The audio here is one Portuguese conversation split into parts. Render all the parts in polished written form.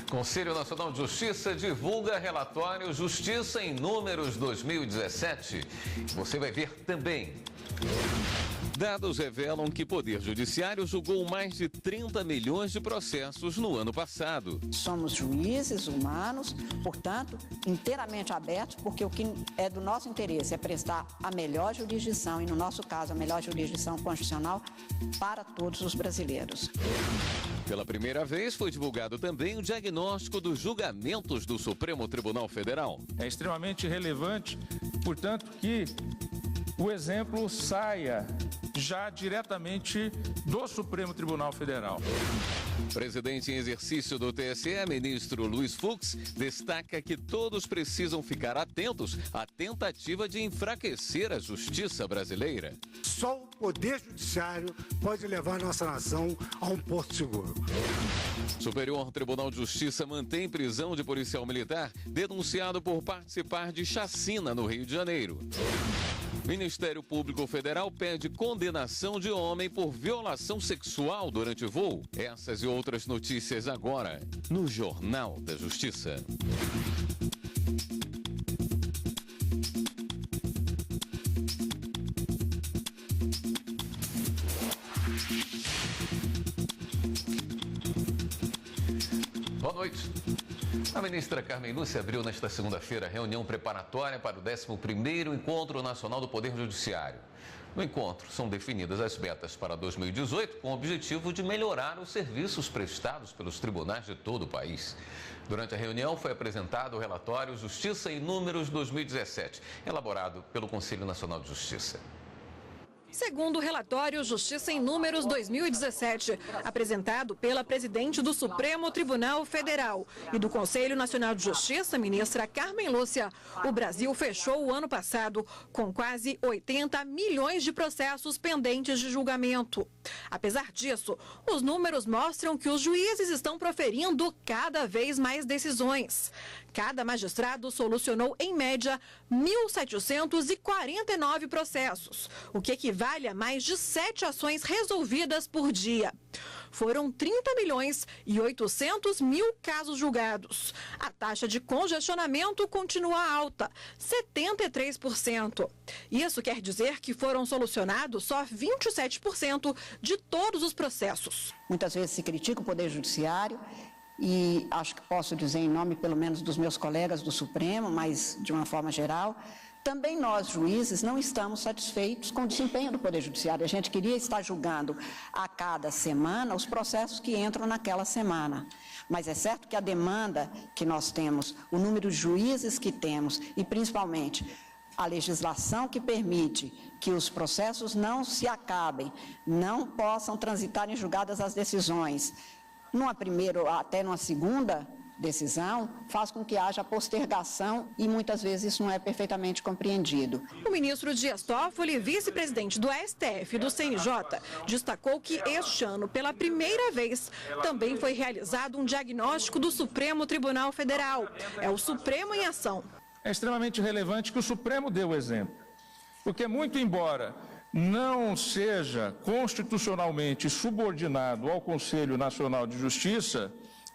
Conselho Nacional de Justiça divulga relatório Justiça em Números 2017. Você vai ver também. Dados revelam que o Poder Judiciário julgou mais de 30 milhões de processos no ano passado. Somos juízes humanos, portanto, inteiramente abertos, porque o que é do nosso interesse é prestar a melhor jurisdição, e no nosso caso, a melhor jurisdição constitucional para todos os brasileiros. Pela primeira vez, foi divulgado também o diagnóstico dos julgamentos do Supremo Tribunal Federal. É extremamente relevante, portanto, que o exemplo saia já diretamente do Supremo Tribunal Federal. Presidente em exercício do TSE, ministro Luiz Fux, destaca que todos precisam ficar atentos à tentativa de enfraquecer a justiça brasileira. Só o Poder Judiciário pode levar nossa nação a um porto seguro. Superior Tribunal de Justiça mantém prisão de policial militar denunciado por participar de chacina no Rio de Janeiro. Ministério Público Federal pede condenação de homem por violação sexual durante voo. Essas e outras notícias agora no Jornal da Justiça. Boa noite. A ministra Carmen Lúcia abriu nesta segunda-feira a reunião preparatória para o 11º Encontro Nacional do Poder Judiciário. No encontro, são definidas as metas para 2018 com o objetivo de melhorar os serviços prestados pelos tribunais de todo o país. Durante a reunião foi apresentado o relatório Justiça em Números 2017, elaborado pelo Conselho Nacional de Justiça. Segundo o relatório Justiça em Números 2017, apresentado pela presidente do Supremo Tribunal Federal e do Conselho Nacional de Justiça, ministra Carmen Lúcia, o Brasil fechou o ano passado com quase 80 milhões de processos pendentes de julgamento. Apesar disso, os números mostram que os juízes estão proferindo cada vez mais decisões. Cada magistrado solucionou, em média, 1.749 processos, o que equivale a mais de 7 ações resolvidas por dia. Foram 30 milhões e 800 mil casos julgados. A taxa de congestionamento continua alta, 73%. Isso quer dizer que foram solucionados só 27% de todos os processos. Muitas vezes se critica o Poder Judiciário, e acho que posso dizer em nome, pelo menos, dos meus colegas do Supremo, mas de uma forma geral, também nós, juízes, não estamos satisfeitos com o desempenho do Poder Judiciário. A gente queria estar julgando a cada semana os processos que entram naquela semana. Mas é certo que a demanda que nós temos, o número de juízes que temos e, principalmente, a legislação que permite que os processos não se acabem, não possam transitar em julgadas as decisões, numa primeira ou até numa segunda decisão, faz com que haja postergação e muitas vezes isso não é perfeitamente compreendido. O ministro Dias Toffoli, vice-presidente do STF e do CNJ, destacou que este ano, pela primeira vez, também foi realizado um diagnóstico do Supremo Tribunal Federal. É o Supremo em ação. É extremamente relevante que o Supremo dê o exemplo, porque muito embora não seja constitucionalmente subordinado ao Conselho Nacional de Justiça,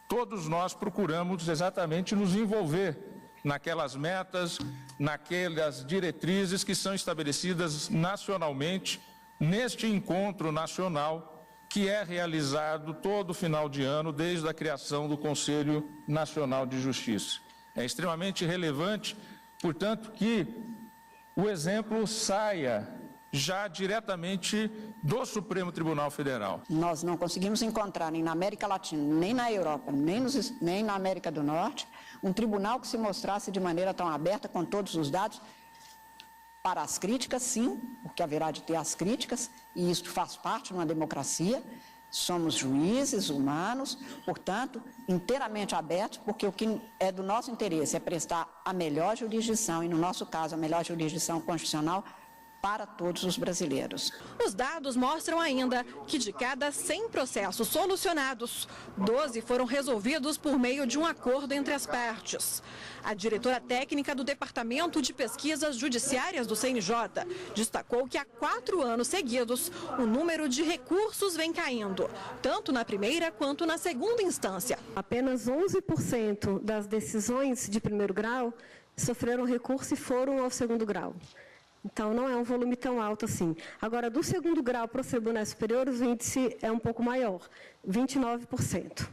todos nós procuramos exatamente nos envolver naquelas metas, naquelas diretrizes que são estabelecidas nacionalmente neste encontro nacional que é realizado todo final de ano desde a criação do Conselho Nacional de Justiça. É extremamente relevante, portanto, que o exemplo saia já diretamente do Supremo Tribunal Federal. Nós não conseguimos encontrar nem na América Latina, nem na Europa, nem na América do Norte, um tribunal que se mostrasse de maneira tão aberta, com todos os dados, para as críticas, sim, porque haverá de ter as críticas, e isso faz parte de uma democracia. Somos juízes humanos, portanto, inteiramente abertos, porque o que é do nosso interesse é prestar a melhor jurisdição, e no nosso caso, a melhor jurisdição constitucional para todos os brasileiros. Os dados mostram ainda que de cada 100 processos solucionados, 12 foram resolvidos por meio de um acordo entre as partes. A diretora técnica do Departamento de Pesquisas Judiciárias do CNJ destacou que há 4 anos seguidos o número de recursos vem caindo, tanto na primeira quanto na segunda instância. Apenas 11% das decisões de primeiro grau sofreram recurso e foram ao segundo grau. Então, não é um volume tão alto assim. Agora, do segundo grau para os tribunais superiores, o índice é um pouco maior, 29%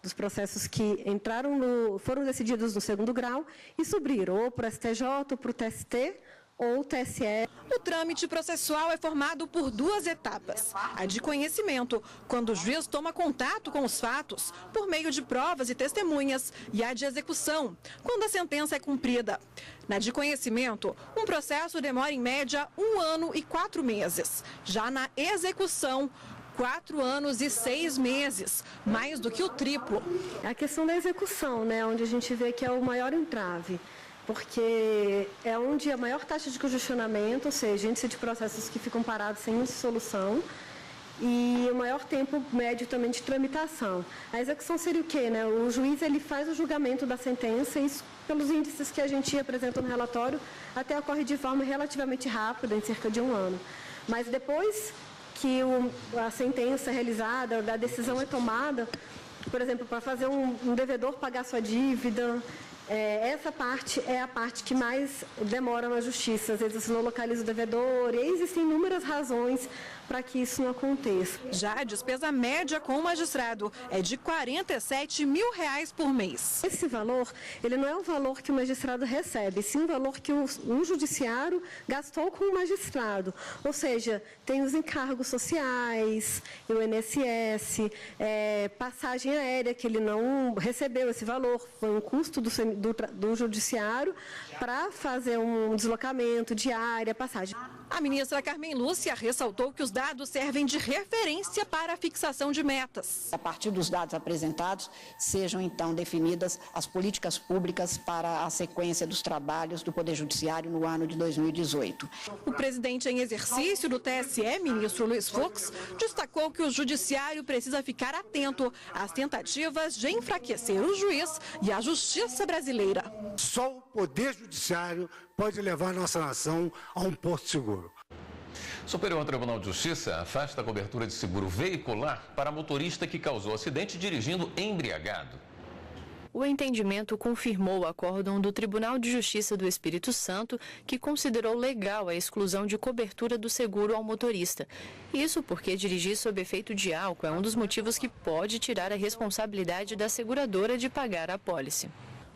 dos processos que foram decididos no segundo grau e subiram ou para o STJ, ou para o TST, ou o TSE. O trâmite processual é formado por 2 etapas. A de conhecimento, quando o juiz toma contato com os fatos por meio de provas e testemunhas, e a de execução, quando a sentença é cumprida. Na de conhecimento, um processo demora em média 1 ano e 4 meses. Já na execução, 4 anos e 6 meses, mais do que o triplo. É a questão da execução, né, onde a gente vê que é o maior entrave. Porque é onde a maior taxa de congestionamento, ou seja, índice de processos que ficam parados sem solução, e o maior tempo médio também de tramitação. A execução seria o quê, né? O juiz ele faz o julgamento da sentença, e isso, pelos índices que a gente apresenta no relatório, até ocorre de forma relativamente rápida, em cerca de 1 ano. Mas depois que a sentença é realizada, a decisão é tomada, por exemplo, para fazer um devedor pagar sua dívida, essa parte é a parte que mais demora na justiça. Às vezes você não localiza o devedor, e existem inúmeras razões para que isso não aconteça. Já a despesa média com o magistrado é de R$ 47 mil por mês. Esse valor, ele não é um valor que o magistrado recebe, sim um valor que o judiciário gastou com o magistrado. Ou seja, tem os encargos sociais, o INSS, passagem aérea, que ele não recebeu esse valor, foi um custo do judiciário para fazer um deslocamento, diária, passagem. A ministra Carmen Lúcia ressaltou que os dados servem de referência para a fixação de metas. A partir dos dados apresentados, sejam então definidas as políticas públicas para a sequência dos trabalhos do Poder Judiciário no ano de 2018. O presidente em exercício do TSE, ministro Luiz Fux, destacou que o judiciário precisa ficar atento às tentativas de enfraquecer o juiz e a justiça brasileira. Só o Poder Judiciário pode levar nossa nação a um porto seguro. Superior Tribunal de Justiça afasta a cobertura de seguro veicular para motorista que causou acidente dirigindo embriagado. O entendimento confirmou o acórdão do Tribunal de Justiça do Espírito Santo, que considerou legal a exclusão de cobertura do seguro ao motorista. Isso porque dirigir sob efeito de álcool é um dos motivos que pode tirar a responsabilidade da seguradora de pagar a apólice.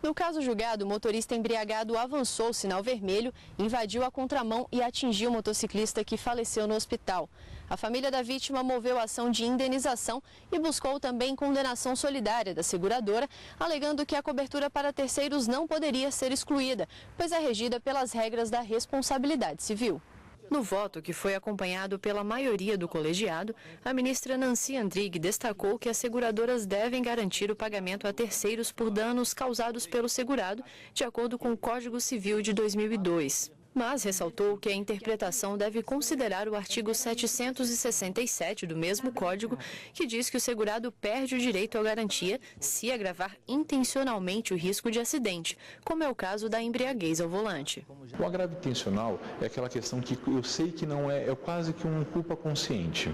No caso julgado, o motorista embriagado avançou o sinal vermelho, invadiu a contramão e atingiu o motociclista que faleceu no hospital. A família da vítima moveu a ação de indenização e buscou também condenação solidária da seguradora, alegando que a cobertura para terceiros não poderia ser excluída, pois é regida pelas regras da responsabilidade civil. No voto, que foi acompanhado pela maioria do colegiado, a ministra Nancy Andrighi destacou que as seguradoras devem garantir o pagamento a terceiros por danos causados pelo segurado, de acordo com o Código Civil de 2002. Mas ressaltou que a interpretação deve considerar o artigo 767 do mesmo Código, que diz que o segurado perde o direito à garantia se agravar intencionalmente o risco de acidente, como é o caso da embriaguez ao volante. O agravo intencional é aquela questão que eu sei que não é quase que uma culpa consciente.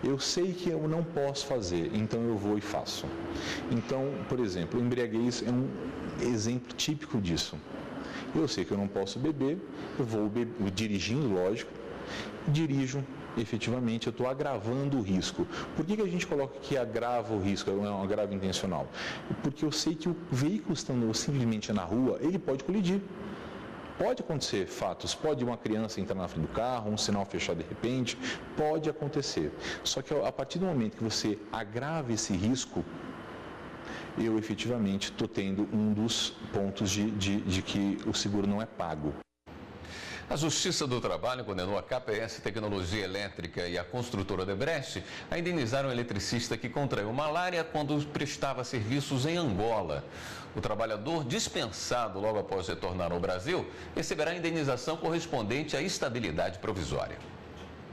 Eu sei que eu não posso fazer, então eu vou e faço. Então, por exemplo, embriaguez é um exemplo típico disso. Eu sei que eu não posso beber, eu vou dirigindo, lógico, dirijo, efetivamente, eu estou agravando o risco. Por que a gente coloca que agrava o risco, é um agravo intencional? Porque eu sei que o veículo estando simplesmente na rua, ele pode colidir. Pode acontecer fatos, pode uma criança entrar na frente do carro, um sinal fechar de repente, pode acontecer. Só que a partir do momento que você agrava esse risco, eu efetivamente estou tendo um dos pontos de que o seguro não é pago. A Justiça do Trabalho condenou a KPS Tecnologia Elétrica e a construtora Odebrecht a indenizar um eletricista que contraiu malária quando prestava serviços em Angola. O trabalhador, dispensado logo após retornar ao Brasil, receberá a indenização correspondente à estabilidade provisória.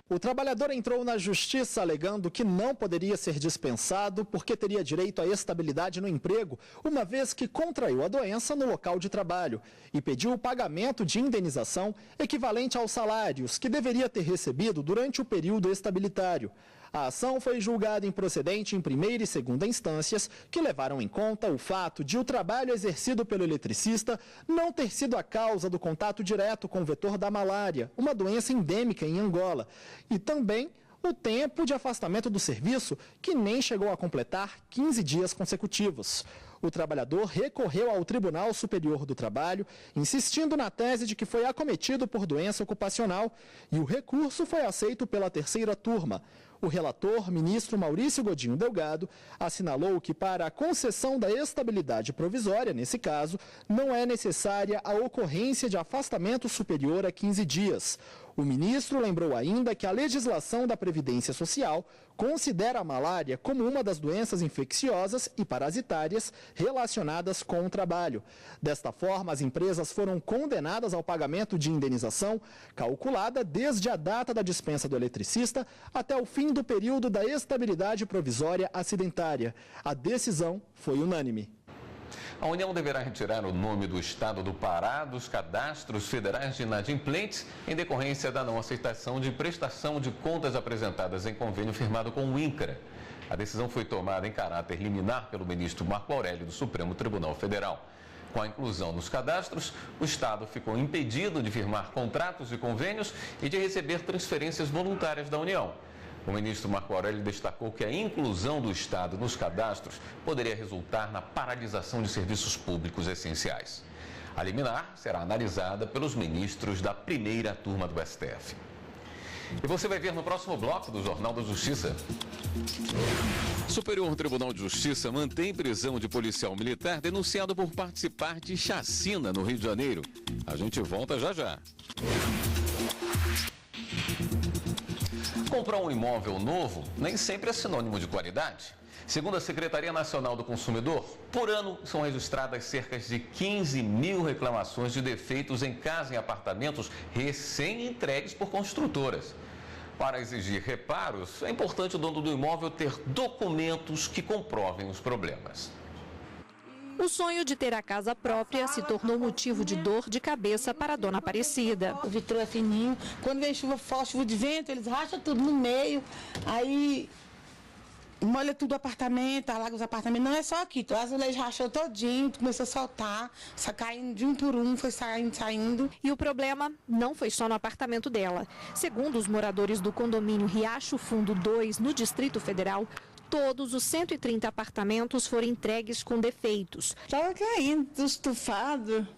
O trabalhador entrou na justiça alegando que não poderia ser dispensado porque teria direito à estabilidade no emprego, uma vez que contraiu a doença no local de trabalho, e pediu o pagamento de indenização equivalente aos salários que deveria ter recebido durante o período estabilitário. A ação foi julgada improcedente em primeira e segunda instâncias, que levaram em conta o fato de o trabalho exercido pelo eletricista não ter sido a causa do contato direto com o vetor da malária, uma doença endêmica em Angola, e também o tempo de afastamento do serviço, que nem chegou a completar 15 dias consecutivos. O trabalhador recorreu ao Tribunal Superior do Trabalho, insistindo na tese de que foi acometido por doença ocupacional, e o recurso foi aceito pela terceira turma. O relator, ministro Maurício Godinho Delgado, assinalou que para a concessão da estabilidade provisória, nesse caso, não é necessária a ocorrência de afastamento superior a 15 dias. O ministro lembrou ainda que a legislação da Previdência Social considera a malária como uma das doenças infecciosas e parasitárias relacionadas com o trabalho. Desta forma, as empresas foram condenadas ao pagamento de indenização, calculada desde a data da dispensa do eletricista até o fim do período da estabilidade provisória acidentária. A decisão foi unânime. A União deverá retirar o nome do Estado do Pará dos cadastros federais de inadimplentes em decorrência da não aceitação de prestação de contas apresentadas em convênio firmado com o INCRA. A decisão foi tomada em caráter liminar pelo ministro Marco Aurélio do Supremo Tribunal Federal. Com a inclusão nos cadastros, o Estado ficou impedido de firmar contratos e convênios e de receber transferências voluntárias da União. O ministro Marco Aurélio destacou que a inclusão do Estado nos cadastros poderia resultar na paralisação de serviços públicos essenciais. A liminar será analisada pelos ministros da primeira turma do STF. E você vai ver no próximo bloco do Jornal da Justiça. Superior Tribunal de Justiça mantém prisão de policial militar denunciado por participar de chacina no Rio de Janeiro. A gente volta já já. Comprar um imóvel novo nem sempre é sinônimo de qualidade. Segundo a Secretaria Nacional do Consumidor, por ano são registradas cerca de 15 mil reclamações de defeitos em casa e apartamentos recém-entregues por construtoras. Para exigir reparos, é importante o dono do imóvel ter documentos que comprovem os problemas. O sonho de ter a casa própria se tornou motivo de dor de cabeça para a dona Aparecida. O vitrô é fininho, quando vem chuva forte, chuva de vento, eles racham tudo no meio, aí molha tudo o apartamento, alaga os apartamentos. Não é só aqui, o azulejo rachou todinho, começou a soltar, só caindo de um por um, foi saindo. E o problema não foi só no apartamento dela. Segundo os moradores do condomínio Riacho Fundo 2, no Distrito Federal, todos os 130 apartamentos foram entregues com defeitos. Estava caindo, tudo estufado.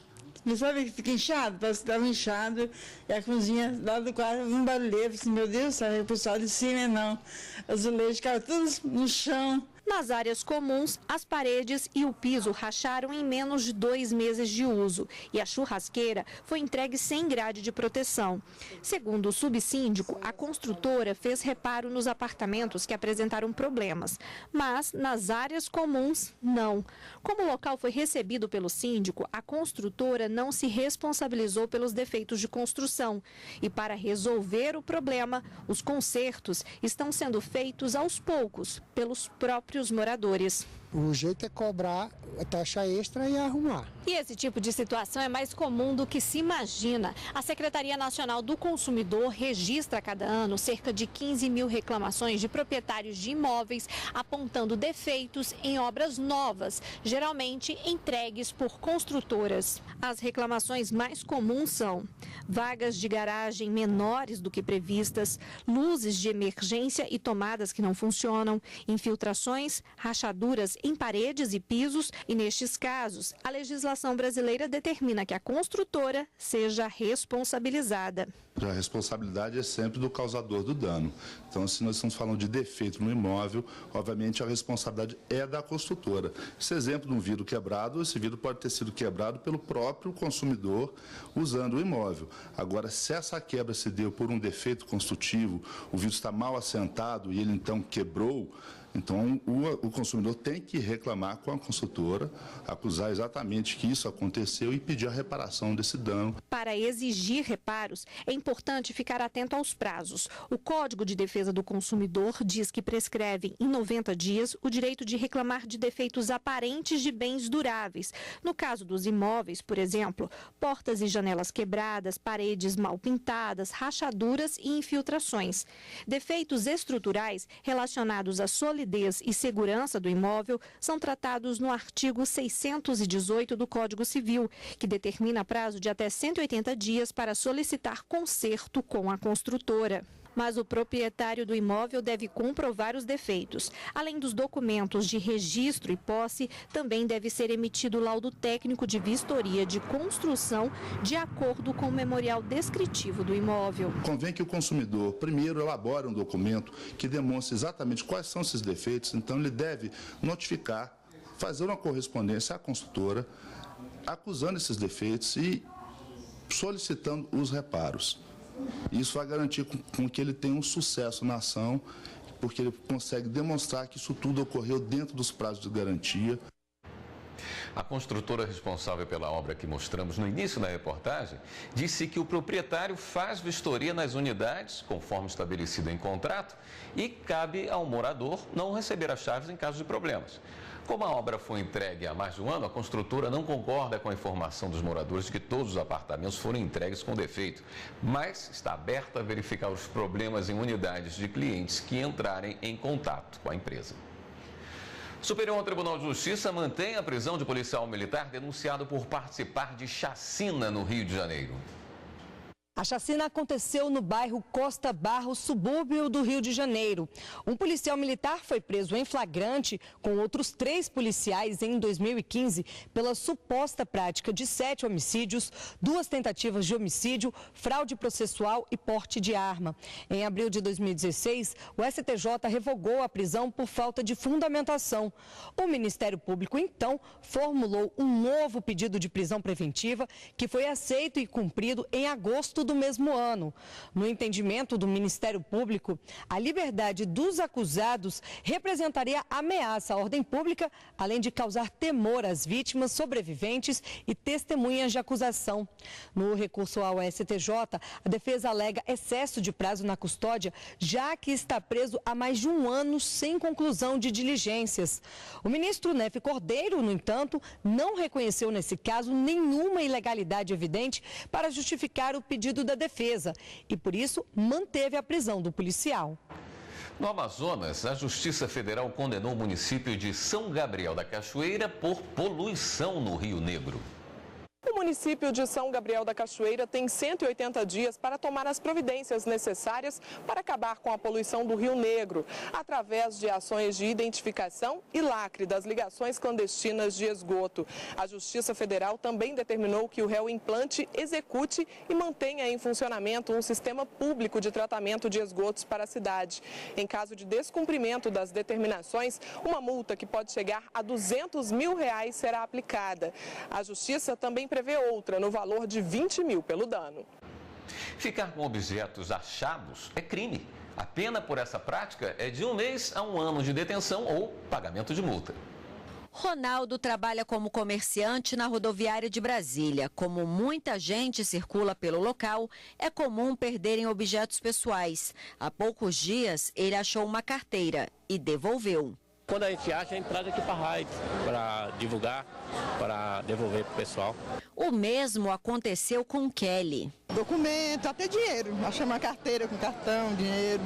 Não sabe que fica inchado? Parece que estava inchado. E a cozinha lá do quarto, um barulheiro. Assim, meu Deus, sabe? O pessoal de cima não. Os azulejos caíram todos no chão. Nas áreas comuns, as paredes e o piso racharam em menos de 2 meses de uso e a churrasqueira foi entregue sem grade de proteção. Segundo o subsíndico, a construtora fez reparo nos apartamentos que apresentaram problemas, mas nas áreas comuns, não. Como o local foi recebido pelo síndico, a construtora não se responsabilizou pelos defeitos de construção e, para resolver o problema, os consertos estão sendo feitos aos poucos pelos próprios moradores. O jeito é cobrar a taxa extra e arrumar. E esse tipo de situação é mais comum do que se imagina. A Secretaria Nacional do Consumidor registra a cada ano cerca de 15 mil reclamações de proprietários de imóveis apontando defeitos em obras novas, geralmente entregues por construtoras. As reclamações mais comuns são vagas de garagem menores do que previstas, luzes de emergência e tomadas que não funcionam, infiltrações, rachaduras em paredes e pisos e, nestes casos, a legislação brasileira determina que a construtora seja responsabilizada. A responsabilidade é sempre do causador do dano. Então, se nós estamos falando de defeito no imóvel, obviamente a responsabilidade é da construtora. Esse exemplo de um vidro quebrado, esse vidro pode ter sido quebrado pelo próprio consumidor usando o imóvel. Agora, se essa quebra se deu por um defeito construtivo, o vidro está mal assentado e ele então quebrou, então o consumidor tem que reclamar com a construtora, acusar exatamente que isso aconteceu e pedir a reparação desse dano. Para exigir reparos, é importante ficar atento aos prazos. O Código de Defesa do Consumidor diz que prescreve em 90 dias o direito de reclamar de defeitos aparentes de bens duráveis. No caso dos imóveis, por exemplo, portas e janelas quebradas, paredes mal pintadas, rachaduras e infiltrações. Defeitos estruturais relacionados à solidez e segurança do imóvel são tratados no artigo 618 do Código Civil, que determina prazo de até 180 dias para solicitar conserto com a construtora. Mas o proprietário do imóvel deve comprovar os defeitos. Além dos documentos de registro e posse, também deve ser emitido laudo técnico de vistoria de construção de acordo com o memorial descritivo do imóvel. Convém que o consumidor, primeiro, elabore um documento que demonstre exatamente quais são esses defeitos, então ele deve notificar, fazer uma correspondência à construtora, acusando esses defeitos e solicitando os reparos. Isso vai garantir com que ele tenha um sucesso na ação, porque ele consegue demonstrar que isso tudo ocorreu dentro dos prazos de garantia. A construtora responsável pela obra que mostramos no início da reportagem disse que o proprietário faz vistoria nas unidades, conforme estabelecido em contrato, e cabe ao morador não receber as chaves em caso de problemas. Como a obra foi entregue há mais de um ano, a construtora não concorda com a informação dos moradores de que todos os apartamentos foram entregues com defeito, mas está aberta a verificar os problemas em unidades de clientes que entrarem em contato com a empresa. O Superior Tribunal de Justiça mantém a prisão de policial militar denunciado por participar de chacina no Rio de Janeiro. A chacina aconteceu no bairro Costa Barros, subúrbio do Rio de Janeiro. Um policial militar foi preso em flagrante com outros 3 policiais em 2015 pela suposta prática de 7 homicídios, 2 tentativas de homicídio, fraude processual e porte de arma. Em abril de 2016, o STJ revogou a prisão por falta de fundamentação. O Ministério Público, então, formulou um novo pedido de prisão preventiva que foi aceito e cumprido em agosto do mesmo ano. No entendimento do Ministério Público, a liberdade dos acusados representaria ameaça à ordem pública, além de causar temor às vítimas, sobreviventes e testemunhas de acusação. No recurso ao STJ, a defesa alega excesso de prazo na custódia, já que está preso há mais de um ano sem conclusão de diligências. O ministro Nefe Cordeiro, no entanto, não reconheceu nesse caso nenhuma ilegalidade evidente para justificar o pedido da defesa e, por isso, manteve a prisão do policial. No Amazonas, a Justiça Federal condenou o município de São Gabriel da Cachoeira por poluição no Rio Negro. O município de São Gabriel da Cachoeira tem 180 dias para tomar as providências necessárias para acabar com a poluição do Rio Negro, através de ações de identificação e lacre das ligações clandestinas de esgoto. A Justiça Federal também determinou que o réu implante, execute e mantenha em funcionamento um sistema público de tratamento de esgotos para a cidade. Em caso de descumprimento das determinações, uma multa que pode chegar a R$200 mil será aplicada. A Justiça também prevê outra no valor de 20 mil pelo dano. Ficar com objetos achados é crime. A pena por essa prática é de 1 mês a 1 ano de detenção ou pagamento de multa. Ronaldo trabalha como comerciante na rodoviária de Brasília. Como muita gente circula pelo local, é comum perderem objetos pessoais. Há poucos dias, ele achou uma carteira e devolveu. Quando a gente acha, a gente traz aqui para a rádio, para divulgar, para devolver para o pessoal. O mesmo aconteceu com Kelly. Documento, até dinheiro. Achei uma carteira com cartão, dinheiro.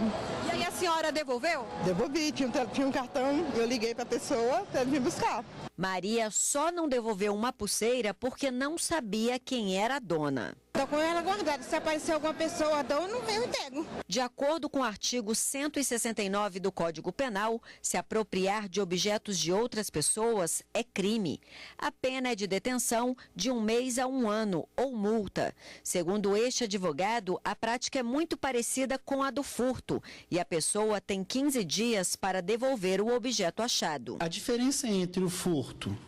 E aí a senhora devolveu? Devolvi, tinha um cartão, eu liguei para a pessoa para ele vir buscar. Maria só não devolveu uma pulseira porque não sabia quem era a dona. Estou com ela guardada. Se aparecer alguma pessoa, eu entrego. De acordo com o artigo 169 do Código Penal, se apropriar de objetos de outras pessoas é crime. A pena é de detenção de 1 mês a 1 ano ou multa. Segundo este advogado, a prática é muito parecida com a do furto e a pessoa tem 15 dias para devolver o objeto achado. A diferença entre o furto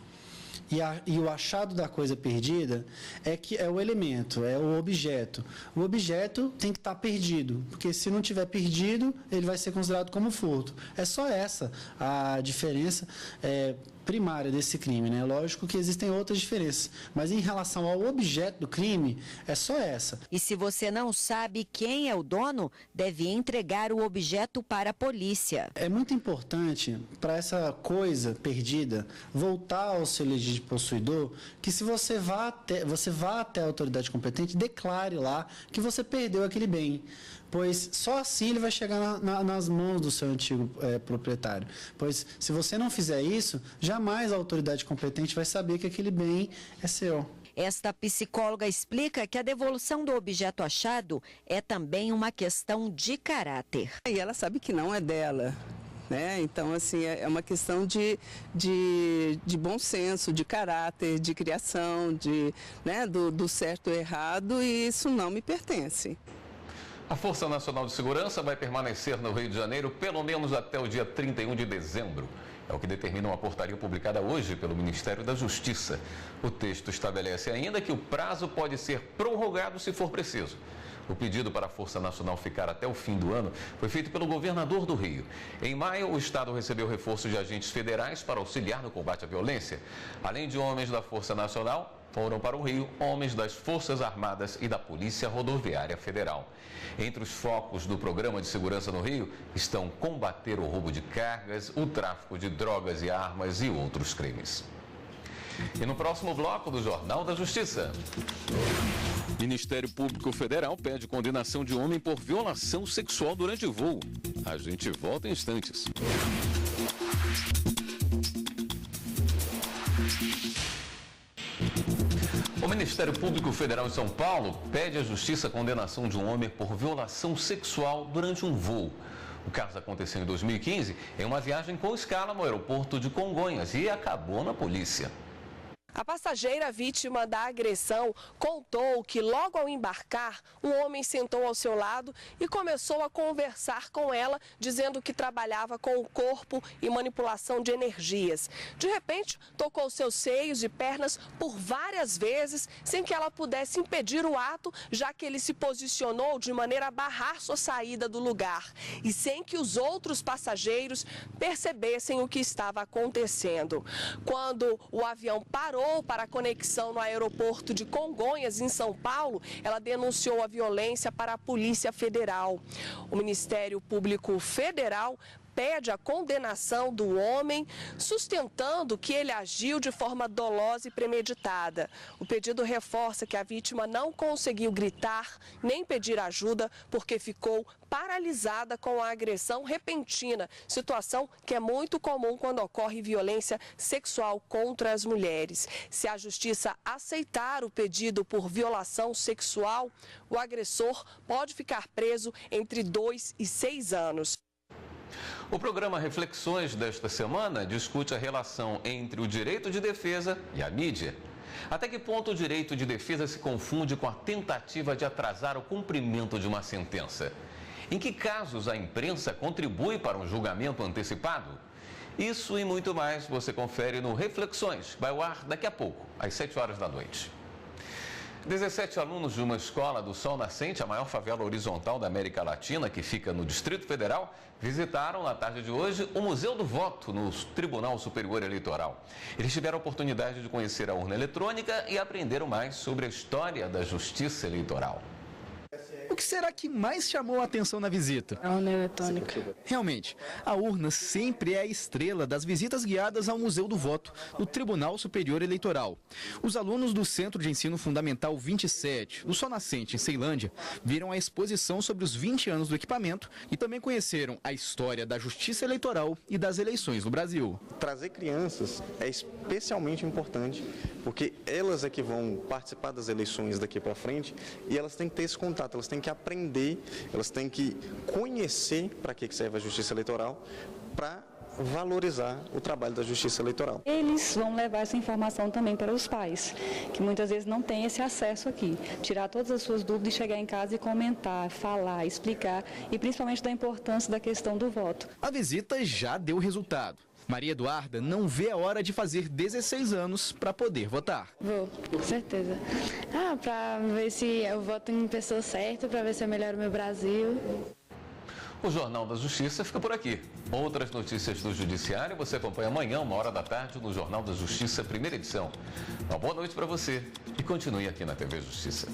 e o achado da coisa perdida é que é o elemento, é o objeto. O objeto tem que estar perdido, porque se não tiver perdido, ele vai ser considerado como furto. É só essa a diferença primária desse crime, né? Lógico que existem outras diferenças, mas em relação ao objeto do crime, é só essa. E se você não sabe quem é o dono, deve entregar o objeto para a polícia. É muito importante para essa coisa perdida voltar ao seu legítimo possuidor, que se você vá até a autoridade competente, declare lá que você perdeu aquele bem, pois só assim ele vai chegar nas mãos do seu antigo proprietário. Pois se você não fizer isso, jamais a autoridade competente vai saber que aquele bem é seu. Esta psicóloga explica que a devolução do objeto achado é também uma questão de caráter. E ela sabe que não é dela. Então, assim, é uma questão de bom senso, de caráter, de criação, do certo e errado, e isso não me pertence. A Força Nacional de Segurança vai permanecer no Rio de Janeiro pelo menos até o dia 31 de dezembro. É o que determina uma portaria publicada hoje pelo Ministério da Justiça. O texto estabelece ainda que o prazo pode ser prorrogado se for preciso. O pedido para a Força Nacional ficar até o fim do ano foi feito pelo governador do Rio. Em maio, o Estado recebeu reforço de agentes federais para auxiliar no combate à violência. Além de homens da Força Nacional, foram para o Rio homens das Forças Armadas e da Polícia Rodoviária Federal. Entre os focos do Programa de Segurança no Rio estão combater o roubo de cargas, o tráfico de drogas e armas e outros crimes. E no próximo bloco do Jornal da Justiça. Ministério Público Federal pede condenação de homem por violação sexual durante voo. A gente volta em instantes. O Ministério Público Federal de São Paulo pede à Justiça a condenação de um homem por violação sexual durante um voo. O caso aconteceu em 2015 em uma viagem com escala no aeroporto de Congonhas e acabou na polícia. A passageira vítima da agressão contou que logo ao embarcar, um homem sentou ao seu lado e começou a conversar com ela, dizendo que trabalhava com o corpo e manipulação de energias. De repente, tocou seus seios e pernas por várias vezes, sem que ela pudesse impedir o ato, já que ele se posicionou de maneira a barrar sua saída do lugar e sem que os outros passageiros percebessem o que estava acontecendo. Quando o avião parou para a conexão no aeroporto de Congonhas, em São Paulo, ela denunciou a violência para a Polícia Federal. O Ministério Público Federal pede a condenação do homem, sustentando que ele agiu de forma dolosa e premeditada. O pedido reforça que a vítima não conseguiu gritar nem pedir ajuda porque ficou paralisada com a agressão repentina, situação que é muito comum quando ocorre violência sexual contra as mulheres. Se a Justiça aceitar o pedido por violação sexual, o agressor pode ficar preso entre 2 e 6 anos. O programa Reflexões desta semana discute a relação entre o direito de defesa e a mídia. Até que ponto o direito de defesa se confunde com a tentativa de atrasar o cumprimento de uma sentença? Em que casos a imprensa contribui para um julgamento antecipado? Isso e muito mais você confere no Reflexões. Vai ao ar daqui a pouco, às 7 horas da noite. 17 alunos de uma escola do Sol Nascente, a maior favela horizontal da América Latina, que fica no Distrito Federal, visitaram na tarde de hoje o Museu do Voto no Tribunal Superior Eleitoral. Eles tiveram a oportunidade de conhecer a urna eletrônica e aprenderam mais sobre a história da justiça eleitoral. O que será que mais chamou a atenção na visita? A urna eletrônica. Realmente, a urna sempre é a estrela das visitas guiadas ao Museu do Voto, no Tribunal Superior Eleitoral. Os alunos do Centro de Ensino Fundamental 27, do Sol Nascente, em Ceilândia, viram a exposição sobre os 20 anos do equipamento e também conheceram a história da justiça eleitoral e das eleições no Brasil. Trazer crianças é especialmente importante, porque elas é que vão participar das eleições daqui para frente e elas têm que ter esse contato, elas têm que aprender, elas têm que conhecer para que serve a justiça eleitoral, para valorizar o trabalho da justiça eleitoral. Eles vão levar essa informação também para os pais, que muitas vezes não têm esse acesso aqui. Tirar todas as suas dúvidas e chegar em casa e comentar, falar, explicar, e principalmente da importância da questão do voto. A visita já deu resultado. Maria Eduarda não vê a hora de fazer 16 anos para poder votar. Vou, com certeza. Para ver se eu voto em pessoa certa, para ver se eu melhoro o meu Brasil. O Jornal da Justiça fica por aqui. Outras notícias do Judiciário você acompanha amanhã, 13h, no Jornal da Justiça, primeira edição. Uma boa noite para você e continue aqui na TV Justiça.